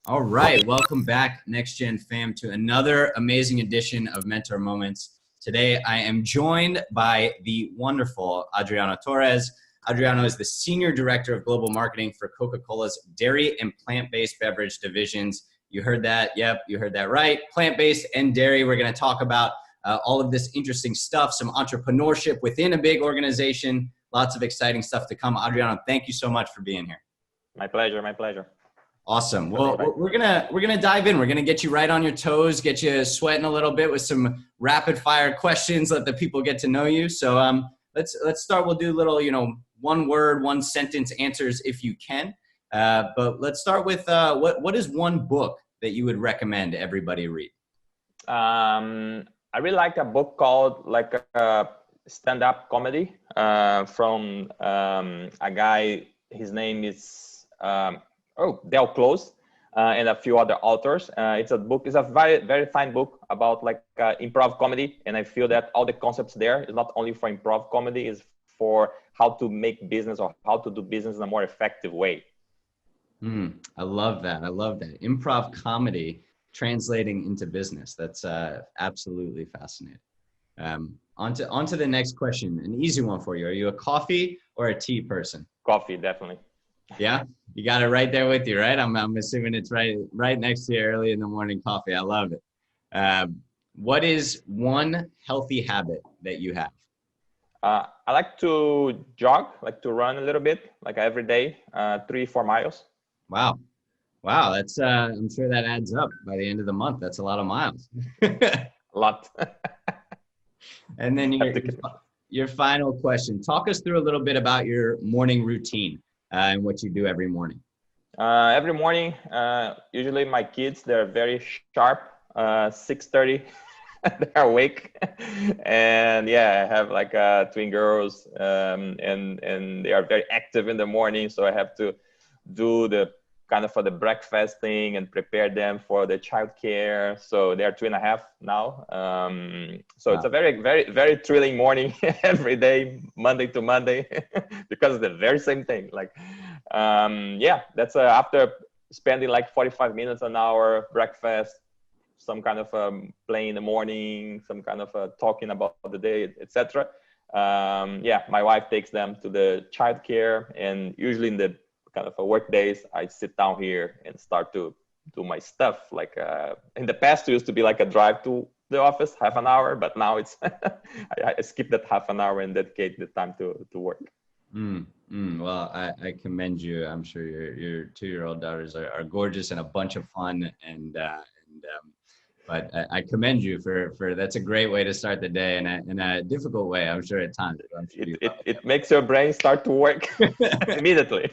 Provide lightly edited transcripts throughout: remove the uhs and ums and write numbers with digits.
All right, welcome back, Next Gen fam, to another amazing edition of Mentor Moments. Today, I am joined by the wonderful Adriano Torres. Adriano is the Senior Director of Global Marketing for Coca-Cola's dairy and plant-based beverage divisions. You heard that. Yep, you heard that right. Plant-based and dairy. We're going to talk about all of this interesting stuff, some entrepreneurship within a big organization, lots of exciting stuff to come. Adriano, thank you so much for being here. My pleasure, my pleasure. Awesome. Well, we're gonna dive in. We're gonna get you right on your toes, get you sweating a little bit with some rapid fire questions. Let the people get to know you. So let's start. We'll do little, one word, one sentence answers if you can. But let's start with what is one book that you would recommend everybody read? I really like a book called stand-up comedy from a guy. His name is Del Close, and a few other authors. It's a very, very fine book about improv comedy. And I feel that all the concepts there is not only for improv comedy, is for how to make business or how to do business in a more effective way. I love that. I love that. Improv comedy translating into business. That's absolutely fascinating. On to the next question. An easy one for you. Are you a coffee or a tea person? Coffee, definitely. Yeah, you got it right there with you, right? I'm assuming it's right next to you early in the morning coffee. I love it. What is one healthy habit that you have? I like to jog, like to run a little bit, like every day, 3-4 miles. Wow. That's I'm sure that adds up by the end of the month. That's a lot of miles. A lot. And then your final question. Talk us through a little bit about your morning routine. And what you do every morning? Every morning, usually my kids, they're very sharp, 6:30, they're awake. And yeah, I have twin girls, and they are very active in the morning. So I have to do the for the breakfast thing and prepare them for the childcare. So they're 2.5 now. So It's a very, very, very thrilling morning every day, Monday to Monday, because it's the very same thing. That's after spending 45 minutes an hour, breakfast, some kind of play in the morning, some kind of talking about the day, etc. My wife takes them to the childcare, and usually in the kind of work days, I sit down here and start to do my stuff. In the past, it used to be like a drive to the office, half an hour, but now it's I skip that half an hour and dedicate the time to work. Well, I commend you. I'm sure your 2-year-old daughters are gorgeous and a bunch of fun, but I commend you for that's a great way to start the day in a difficult way, I'm sure at times. It makes your brain start to work immediately.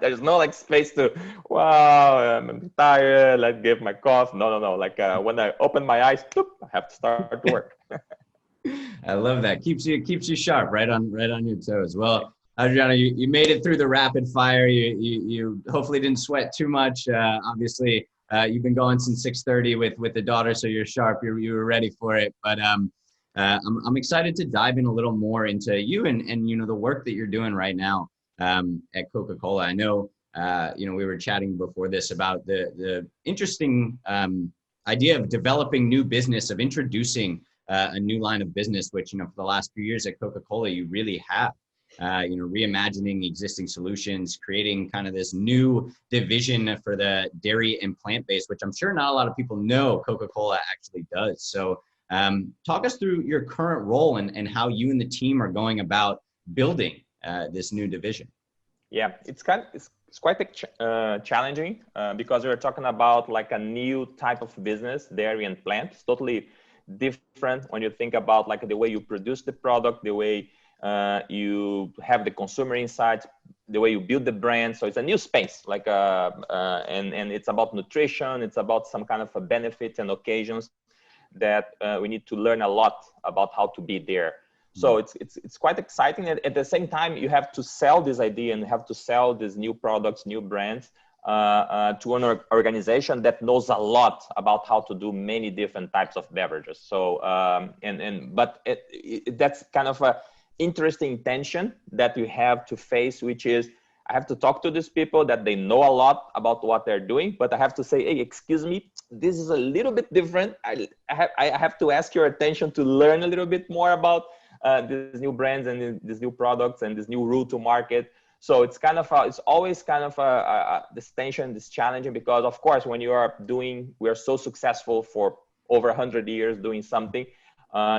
There's no space to, I'm tired, let's give my cough. No. When I open my eyes, I have to start to work. I love that. Keeps you sharp, right on your toes. Well, Adriano, you made it through the rapid fire. You hopefully didn't sweat too much. Obviously, you've been going since 6:30 with the daughter, so you're sharp. You were ready for it. But I'm excited to dive in a little more into you and the work that you're doing right now at Coca-Cola. I know we were chatting before this about the interesting idea of developing new business, of introducing a new line of business, which for the last few years at Coca-Cola you really have. Reimagining existing solutions, creating kind of this new division for the dairy and plant-based, which I'm sure not a lot of people know Coca-Cola actually does. So talk us through your current role and how you and the team are going about building this new division. Yeah, it's quite challenging because we're talking about a new type of business, dairy and plant. It's totally different when you think about the way you produce the product, the way you have the consumer insights, the way you build the brand. So it's a new space, and it's about nutrition. It's about some kind of benefits and occasions that we need to learn a lot about how to be there. So it's quite exciting. At the same time, you have to sell this idea and have to sell these new products, new brands to an organization that knows a lot about how to do many different types of beverages. So but that's kind of a interesting tension that you have to face, which is I have to talk to these people that they know a lot about what they're doing, but I have to say, hey, excuse me, this is a little bit different. I have to ask your attention to learn a little bit more about these new brands and these new products and this new route to market. So it's kind of it's always kind of this tension, this challenging, because of course, when you are doing, we are so successful for over 100 years doing something,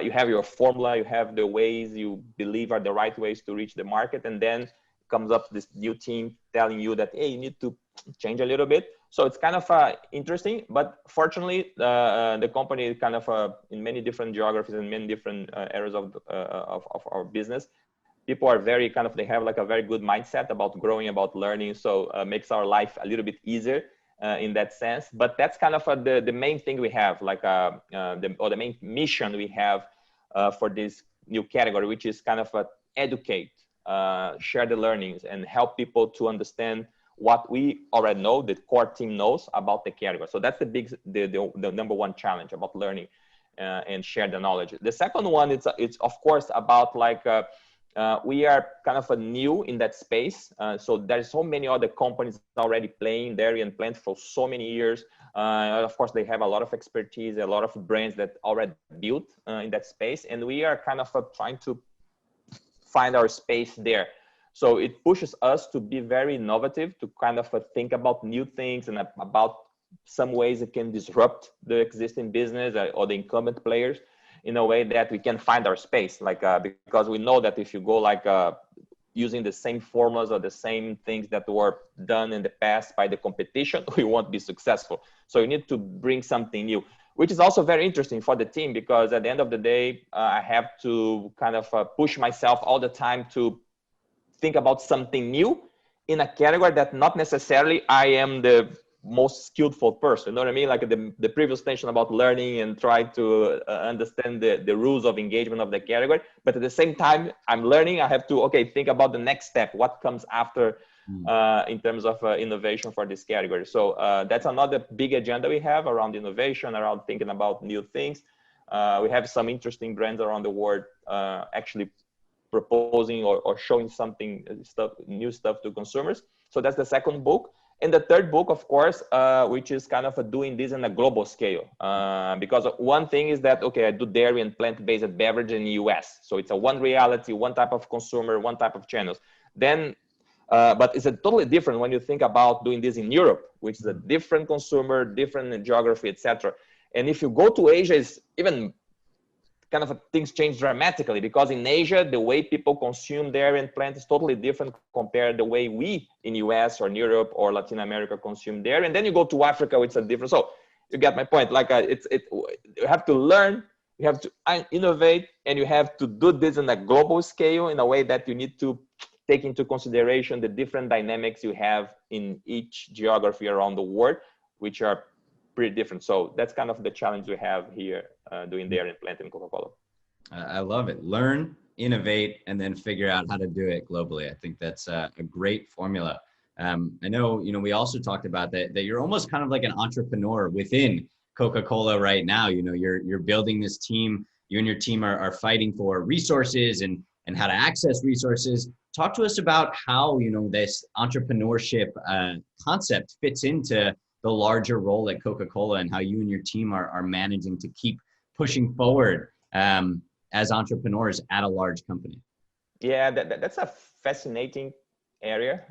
you have your formula, you have the ways you believe are the right ways to reach the market, and then comes up this new team telling you that, hey, you need to change a little bit. So it's kind of interesting, but fortunately, the company is kind of in many different geographies and many different areas of our business. People are very kind of, they have like a very good mindset about growing, about learning. So makes our life a little bit easier in that sense. But that's kind of the main thing we have, like the main mission we have for this new category, which is kind of educate, share the learnings, and help people to understand what we already know, the core team knows about the category. So that's the number one challenge about learning and share the knowledge. The second one, it's of course about like, we are kind of new in that space. So there's so many other companies already playing dairy and plant for so many years. Of course, they have a lot of expertise, a lot of brands that already built in that space. And we are kind of trying to find our space there. So it pushes us to be very innovative, to kind of think about new things and about some ways it can disrupt the existing business or the incumbent players in a way that we can find our space. Like, because we know that if you go like using the same formulas or the same things that were done in the past by the competition, we won't be successful. So you need to bring something new, which is also very interesting for the team, because at the end of the day, I have to kind of push myself all the time to think about something new in a category that not necessarily I am the most skillful person. You know what I mean? Like the previous tension about learning and try to understand the rules of engagement of the category. But at the same time, I'm learning. I have to, okay, think about the next step. What comes after in terms of innovation for this category? So that's another big agenda we have around innovation, around thinking about new things. We have some interesting brands around the world actually proposing or showing new stuff to consumers. So that's the second book. And the third book, of course, which is kind of doing this in a global scale. Because one thing is that, okay, I do dairy and plant-based beverage in the US. So it's a one reality, one type of consumer, one type of channels. Then, but it's a totally different when you think about doing this in Europe, which is a different consumer, different geography, etc. And if you go to Asia, it's even kind of things change dramatically, because in Asia, the way people consume dairy and plant is totally different compared to the way we in US or in Europe or Latin America consume dairy. And then you go to Africa, it's a different. So you get my point. Like you have to learn, you have to innovate, and you have to do this in a global scale in a way that you need to take into consideration the different dynamics you have in each geography around the world, which are pretty different. So that's kind of the challenge we have here doing dairy and plant in Coca-Cola. I love it. Learn, innovate, and then figure out how to do it globally. I think that's a great formula. I know, we also talked about that you're almost kind of like an entrepreneur within Coca-Cola right now. You're building this team. You and your team are fighting for resources and how to access resources. Talk to us about how, this entrepreneurship concept fits into the larger role at Coca-Cola, and how you and your team are managing to keep pushing forward as entrepreneurs at a large company. Yeah, that's a fascinating area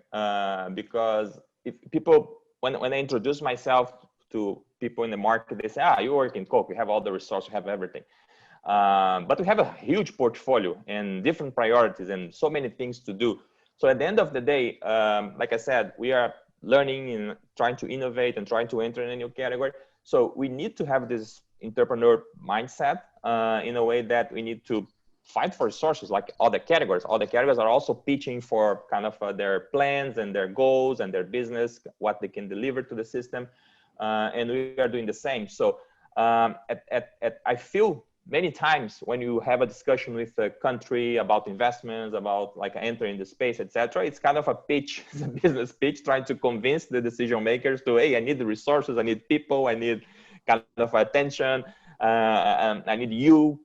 because if people, when I introduce myself to people in the market, they say, you work in Coke, you have all the resources, you have everything. But we have a huge portfolio and different priorities and so many things to do. So at the end of the day, like I said, we are learning and trying to innovate and trying to enter in a new category. So we need to have this entrepreneur mindset in a way that we need to fight for resources like other categories. Other categories are also pitching for kind of their plans and their goals and their business, what they can deliver to the system. And we are doing the same. So I feel many times when you have a discussion with a country about investments, about like entering the space, etc., it's kind of a pitch, it's a business pitch, trying to convince the decision makers to, hey, I need the resources, I need people, I need kind of attention, I need you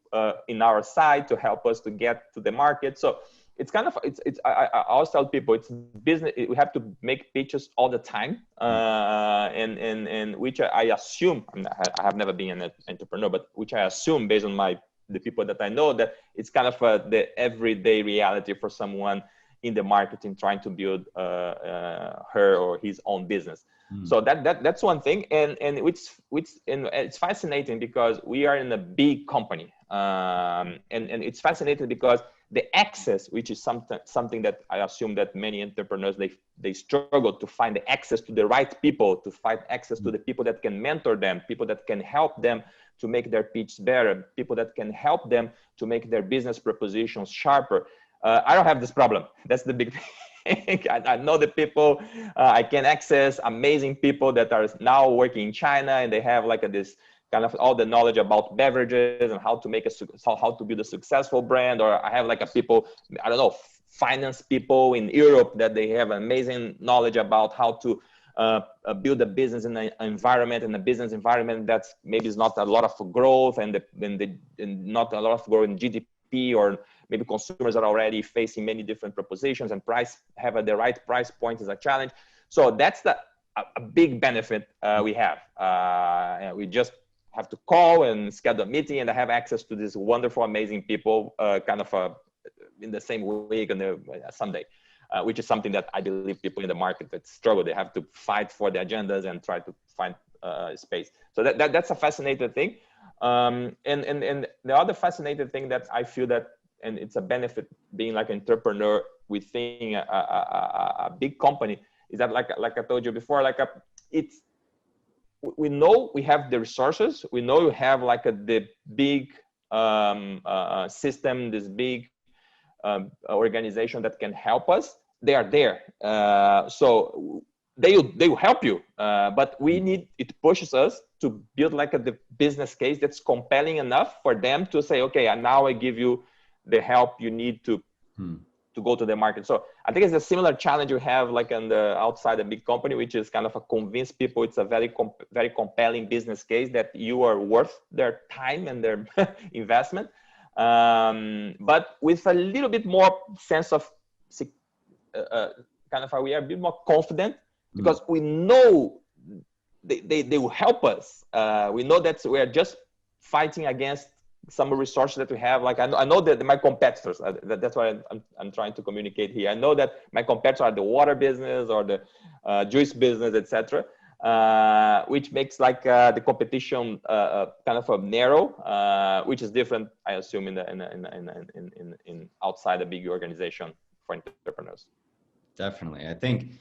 in our side to help us to get to the market. So it's kind of I always tell people it's business. We have to make pitches all the time, and which I assume I have never been an entrepreneur, but which I assume based on the people that I know, that it's kind of the everyday reality for someone in the marketing trying to build her or his own business. So that's one thing, and which it's fascinating because we are in a big company, and it's fascinating because the access, which is something that I assume that many entrepreneurs they struggle to find the access to the right people, to find access to the people that can mentor them, people that can help them to make their pitch better, people that can help them to make their business propositions sharper. I don't have this problem. That's the big thing. I know the people. I can access amazing people that are now working in China, and they have like this kind of all the knowledge about beverages and how to build a successful brand. Or I have like people, I don't know, finance people in Europe that they have amazing knowledge about how to build a business in an environment, in a business environment that's maybe is not a lot of growth and not a lot of growth in GDP, or maybe consumers are already facing many different propositions and have the right price point is a challenge. So that's a big benefit we have. We just have to call and schedule a meeting, and I have access to these wonderful, amazing people in the same week and someday, which is something that I believe people in the market that struggle, they have to fight for the agendas and try to find space. So that's a fascinating thing. And the other fascinating thing that I feel that, and it's a benefit being like an entrepreneur within a big company, is that like I told you before, we know we have the resources, we know we have like the big system, this big organization that can help us. They are there, so they will help you, but it pushes us to build like the business case that's compelling enough for them to say, okay, and now I give you the help you need to go to the market. So I think it's a similar challenge you have like on the outside a big company, which is kind of convince people it's a very compelling business case, that you are worth their time and their investment, but with a little bit more sense of we are a bit more confident because we know they will help us. We know that we are just fighting against some resources that we have. Like I know that my competitors, that's what I'm trying to communicate here. I know that my competitors are the water business or the juice business, etc., which makes like the competition kind of narrow, which is different, I assume, in outside a big organization for entrepreneurs. Definitely. I think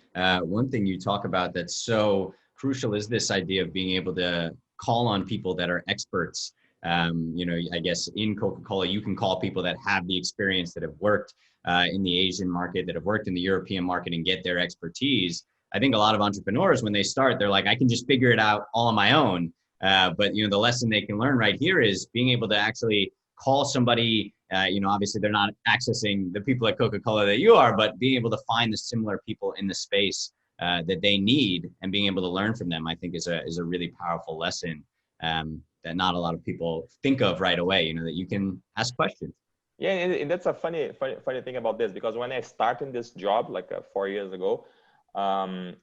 one thing you talk about that's so crucial is this idea of being able to call on people that are experts. I guess in Coca-Cola, you can call people that have the experience, that have worked in the Asian market, that have worked in the European market, and get their expertise. I think a lot of entrepreneurs, when they start, they're like, I can just figure it out all on my own. But the lesson they can learn right here is being able to actually call somebody. Obviously they're not accessing the people at Coca-Cola that you are, but being able to find the similar people in the space that they need and being able to learn from them, I think is a really powerful lesson. That not a lot of people think of right away, that you can ask questions. Yeah, and that's a funny thing about this, because when I started this job like 4 years ago,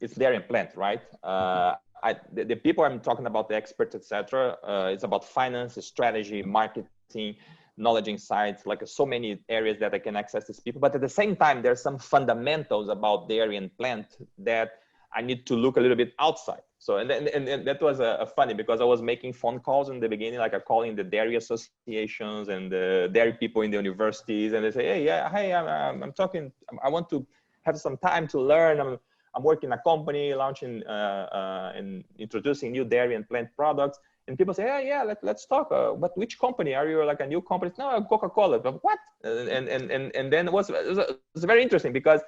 it's there in Plant, right? The people I'm talking about, the experts, etc. It's about finance, strategy, marketing, knowledge insights, like so many areas that I can access these people. But at the same time, there's some fundamentals about dairy and plant that I need to look a little bit outside. So, and that was funny, because I was making phone calls in the beginning, like calling the dairy associations and the dairy people in the universities, and they say, hey, I'm talking, I want to have some time to learn. I'm working in a company launching and introducing new dairy and plant products. And people say, let's talk. But which company? Are you like a new company? No, Coca-Cola. But what? And then it was very interesting, because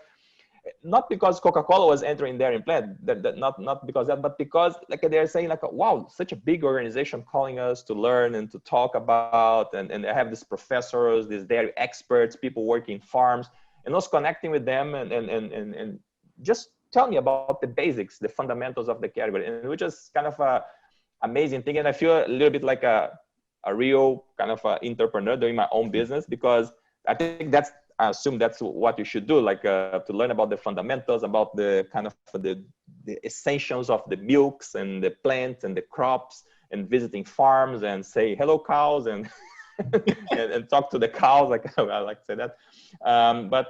not because Coca-Cola was entering dairy and plant, not because that, but because like they're saying like, wow, such a big organization calling us to learn and to talk about, and I have these professors, these dairy experts, people working in farms, and I was connecting with them and just tell me about the basics, the fundamentals of the category, and which is kind of a amazing thing. And I feel a little bit like a real kind of entrepreneur doing my own business, because I think that's I assume that's what you should do, like to learn about the fundamentals, about the kind of the essentials of the milks and the plants and the crops, and visiting farms and say hello cows and and talk to the cows, like I like to say that. But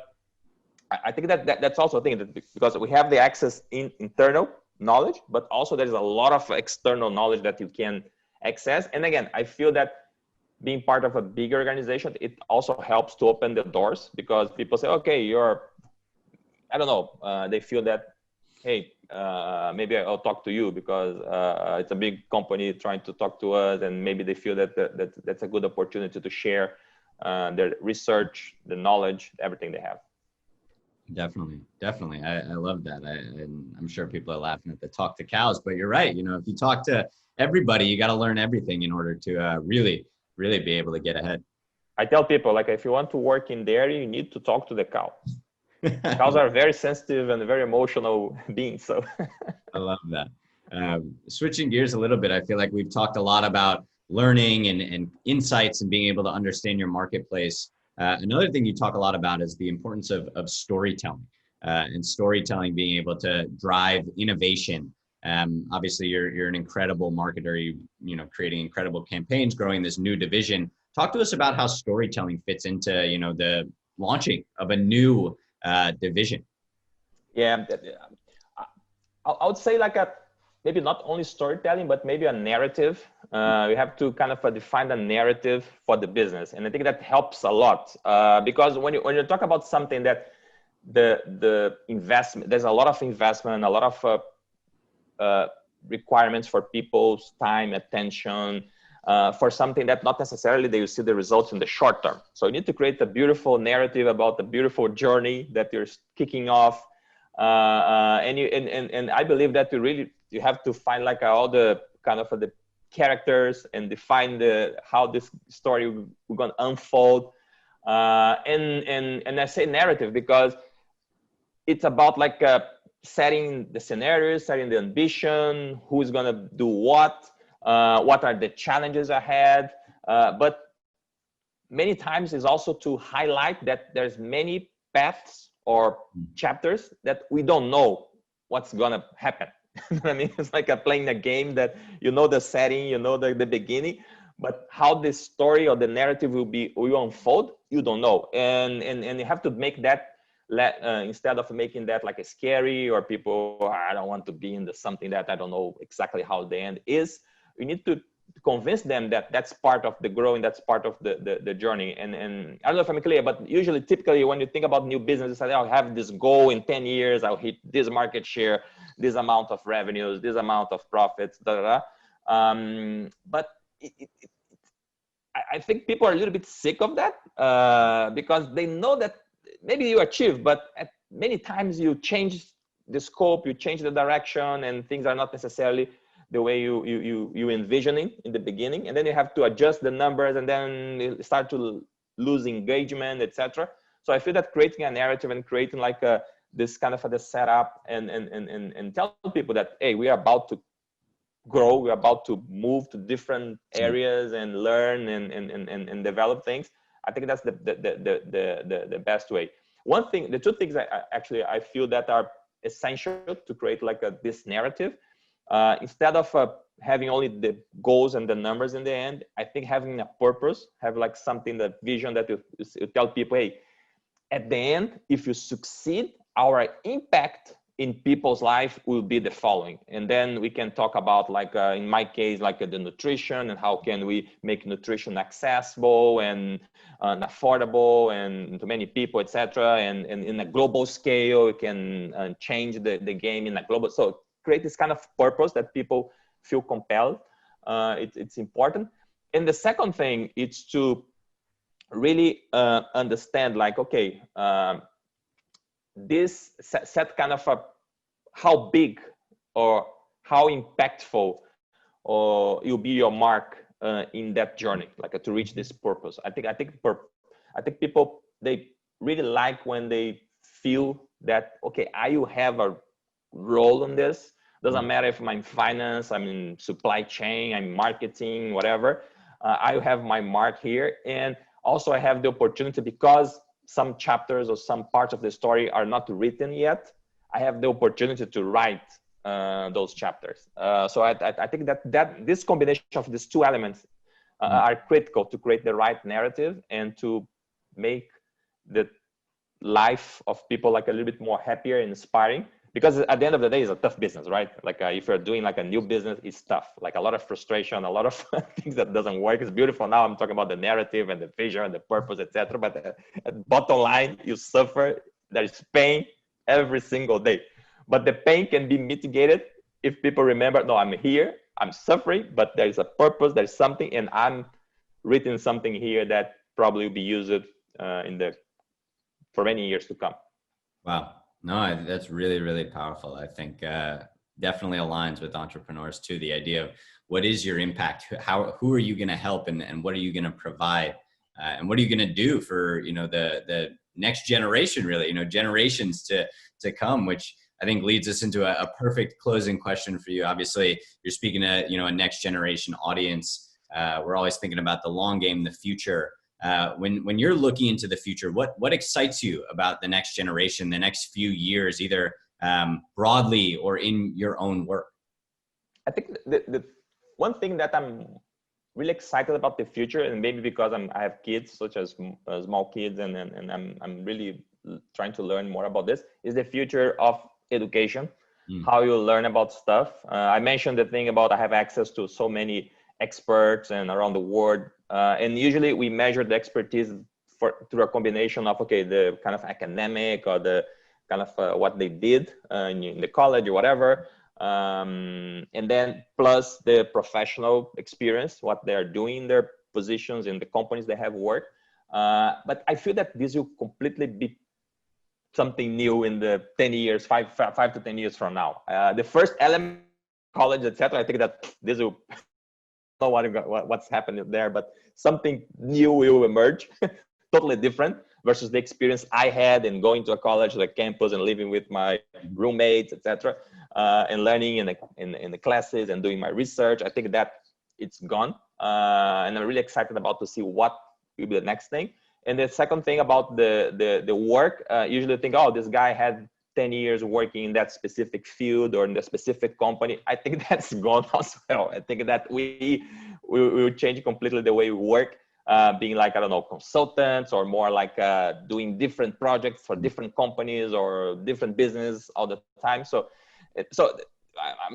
I think that's also a thing, that because we have the access in internal knowledge, but also there's a lot of external knowledge that you can access. And again, I feel that being part of a big organization, it also helps to open the doors, because people say, okay, I don't know, they feel that, hey, maybe I'll talk to you because it's a big company trying to talk to us, and maybe they feel that that's a good opportunity to share their research, the knowledge, everything they have. Definitely. I love that. And I'm sure people are laughing at the talk to cows, but you're right. If you talk to everybody, you got to learn everything in order to really be able to get ahead. I tell people, like, if you want to work in dairy, you need to talk to the cows. Cows are very sensitive and very emotional beings. So I love that. Switching gears a little bit, I feel like we've talked a lot about learning and insights and being able to understand your marketplace. Another thing you talk a lot about is the importance of storytelling, and storytelling being able to drive innovation. Obviously, you're an incredible marketer. Creating incredible campaigns, growing this new division. Talk to us about how storytelling fits into the launching of a new division. Yeah, I would say like maybe not only storytelling, but maybe a narrative. You have to kind of define a narrative for the business, and I think that helps a lot, because when you talk about something that the investment, there's a lot of investment, a lot of requirements for people's time, attention, for something that not necessarily they will see the results in the short term. So you need to create a beautiful narrative about the beautiful journey that you're kicking off. And I believe that you have to find like all the kind of the characters and define how this story we're going to unfold. And I say narrative because it's about like setting the scenarios, setting the ambition, who's going to do what are the challenges ahead. But many times is also to highlight that there's many paths or chapters that we don't know what's gonna happen. I mean, it's like playing a game that the setting, the beginning, but how this story or the narrative will unfold, you don't know. And you have to make that instead of making that like a scary, or people, I don't want to be in something that I don't know exactly how the end is. You need to convince them that that's part of the growing, that's part of the journey. And I don't know if I'm clear, but typically when you think about new businesses, I'll have this goal in 10 years, I'll hit this market share, this amount of revenues, this amount of profits, but I think people are a little bit sick of that, because they know that maybe you achieve, but at many times you change the scope, you change the direction, and things are not necessarily the way you envisioning in the beginning, and then you have to adjust the numbers, and then you start to lose engagement, etc. So I feel that creating a narrative and creating like this kind of the setup and tell people that, hey, we are about to grow, we're about to move to different areas and learn and develop things. I think that's the best way. The two things I feel that are essential to create like this narrative. Instead of having only the goals and the numbers in the end, I think having a purpose, have like something, that vision that you tell people, hey, at the end, if you succeed, our impact in people's life will be the following. And then we can talk about like, in my case, like the nutrition and how can we make nutrition accessible and affordable and to many people, etc. And in a global scale, we can change the game in a global, so create this kind of purpose that people feel compelled. It's important. And the second thing is to really understand like, okay, this set kind of how big or how impactful or will be your mark in that journey, like to reach this purpose. I think people, they really like when they feel that, okay, I will have a role in this. Doesn't matter if I'm in finance, I'm in supply chain, I'm marketing, whatever. I have my mark here. And also I have the opportunity, because some chapters or some parts of the story are not written yet, I have the opportunity to write those chapters. So I think that this combination of these two elements are critical to create the right narrative and to make the life of people like a little bit more happier and inspiring. Because at the end of the day, it's a tough business, right? Like if you're doing like a new business, it's tough. Like a lot of frustration, a lot of things that doesn't work. It's beautiful. Now I'm talking about the narrative and the vision and the purpose, etc. But at bottom line, you suffer. There is pain every single day. But the pain can be mitigated if people remember, no, I'm here, I'm suffering, but there is a purpose, there's something, and I'm written something here that probably will be used for many years to come. Wow. No, that's really, really powerful. I think definitely aligns with entrepreneurs too. The idea of what is your impact? Who are you going to help, and what are you going to provide? And what are you going to do for, the next generation, really, generations to come, which I think leads us into a perfect closing question for you. Obviously, you're speaking to, a next generation audience. We're always thinking about the long game, the future. When you're looking into the future, what excites you about the next generation, the next few years, either broadly or in your own work? I think the one thing that I'm really excited about the future, and maybe because I have kids, such as small kids, and I'm really trying to learn more about this, is the future of education, how you learn about stuff. I mentioned the thing about I have access to so many experts and around the world, and usually we measure the expertise through a combination of the kind of academic or the kind of what they did in the college or whatever, and then plus the professional experience, what they are doing in their positions in the companies they have worked. But I feel that this will completely be something new in the 10 years, 5 to 10 years from now. The first element, college, etc. I think that this will, I don't know what's happening there, but something new will emerge, totally different versus the experience I had in going to a college, like campus, and living with my roommates, etc., and learning in the classes and doing my research. I think that it's gone, and I'm really excited about to see what will be the next thing. And the second thing about the work, usually think, oh, this guy had 10 years working in that specific field or in the specific company. I think that's gone as well. I think that we will change completely the way we work, being like, I don't know, consultants, or more like doing different projects for different companies or different business all the time. So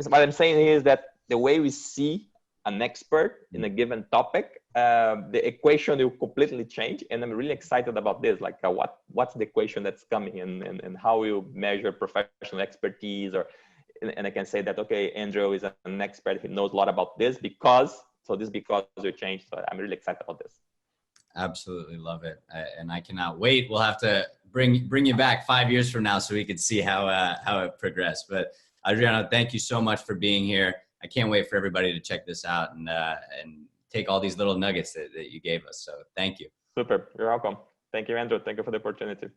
what I'm saying is that the way we see an expert in a given topic, the equation will completely change. And I'm really excited about this, like what's the equation that's coming, and how we measure professional expertise, and I can say that, okay, Andrew is an expert, he knows a lot about this because we changed. So I'm really excited about this. Absolutely love it. And I cannot wait. We'll have to bring you back 5 years from now so we can see how it progressed. But Adriano, thank you so much for being here. I can't wait for everybody to check this out and take all these little nuggets that you gave us. So thank you. Super. You're welcome. Thank you, Andrew. Thank you for the opportunity.